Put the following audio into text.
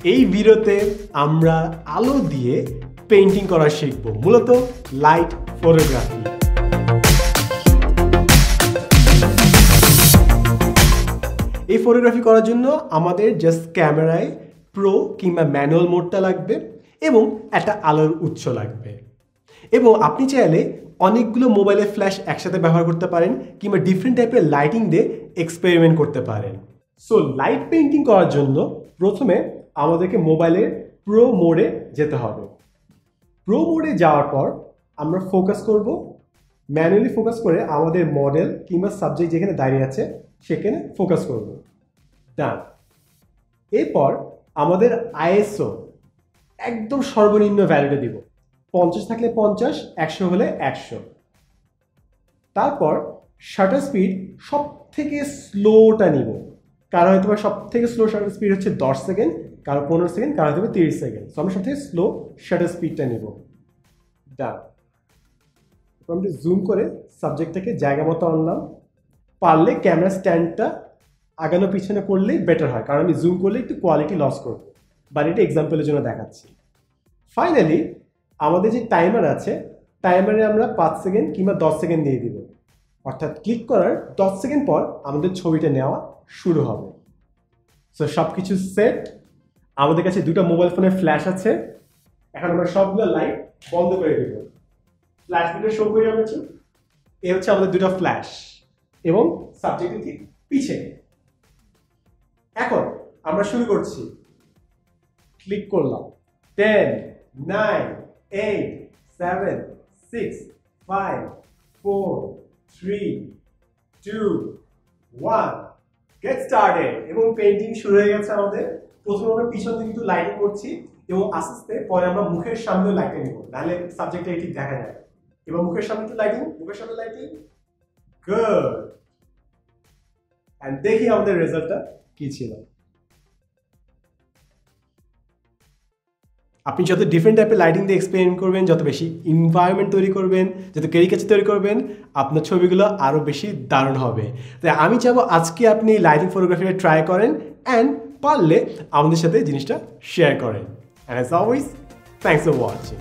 এই ভিডিওতে আমরা আলো দিয়ে পেইন্টিং করা শিখব, মূলত লাইট ফটোগ্রাফি। এই ফটোগ্রাফি করার জন্য আমাদের জাস্ট ক্যামেরায় প্রো কিংবা ম্যানুয়াল মোডটা লাগবে এবং একটা আলোর উৎস লাগবে। এবং আপনি চাইলে অনেকগুলো মোবাইলের ফ্ল্যাশ একসাথে ব্যবহার করতে পারেন কিংবা ডিফারেন্ট টাইপের লাইটিং দিয়ে এক্সপেরিমেন্ট করতে পারেন। সো লাইট পেইন্টিং করার জন্য প্রথমে আমাদেরকে মোবাইলের প্রো মোডে যেতে হবে। প্রো মোডে যাওয়ার পর আমরা ফোকাস করব, ম্যানুয়ালি ফোকাস করে আমাদের মডেল কিংবা সাবজেক্ট যেখানে দাঁড়িয়ে আছে সেখানে ফোকাস করব। ডান। এরপর আমাদের আইএসও একদম সর্বনিম্ন ভ্যালুটা দিব, 50 থাকলে 50, 100 হলে 100। তারপর শাটার স্পিড সব থেকে স্লোটা নিব, কারণ হয়তো সব থেকে স্লো শাটার স্পিড হচ্ছে 10 সেকেন্ড, কারো 15 সেকেন্ড, কারো হয়তো 30 সেকেন্ড। সো আমরা সব থেকে স্লো শাটার স্পিডটা নিব। ডান। আমরা জুম করে সাবজেক্টটাকে জায়গা মতো আনলাম। পারলে ক্যামেরা স্ট্যান্ডটা আগানো পিছনে করলেই বেটার হয়, কারণ আমি জুম করলে একটু কোয়ালিটি লস করব, বাট এটা এক্সাম্পলের জন্য দেখাচ্ছি। ফাইনালি আমাদের যে টাইমার আছে, টাইমারে আমরা 5 সেকেন্ড কিংবা 10 সেকেন্ড দিয়ে দিব, অর্থাৎ ক্লিক করার 10 সেকেন্ড পর আমাদের ছবিটা নেওয়া শুরু হবে। সো সব কিছু সেট। আমাদের কাছে দুটো মোবাইল ফোনের ফ্ল্যাশ আছে। এখন আমরা সবগুলো লাইট বন্ধ করে দেব। ফ্ল্যাশ দুটো শো করে যাচ্ছে। এই হচ্ছে আমাদের দুটো ফ্ল্যাশ এবং সাবজেক্টের ঠিক পিছে। এখন আমরা শুরু করছি। ক্লিক করলাম। 10, 9, 8, 7, 6, 5, 4, 3, 2, 1, গেট স্টার্টেড। এবং পেইন্টিং শুরু হয়ে গেছে আমাদের। প্রথমে আমরা পিছন থেকে একটু লাইটিং করছি এবং আস্তে আস্তে পরে আমরা মুখের সামনে লাইটিং নিব, নাহলে সাবজেক্টটা ঠিক দেখা যায়। এবার মুখের সামনে একটু লাইটিং, মুখের সামনে লাইটিং। গুড। এন্ড দেখি আমাদের রেজাল্টটা কি ছিল। আপনি যত ডিফারেন্ট টাইপের লাইটিং দিয়ে এক্সপেরিমেন্ট করবেন, যত বেশি এনভায়রনমেন্ট তৈরি করবেন, যত ক্যারিকেচার তৈরি করবেন, আপনার ছবিগুলো আরও বেশি দারুণ হবে। তাই আমি চাবো আজকে আপনি লাইটিং ফটোগ্রাফিটা ট্রাই করেন অ্যান্ড পারলে আমাদের সাথে জিনিসটা শেয়ার করেন। And as always, thanks for watching.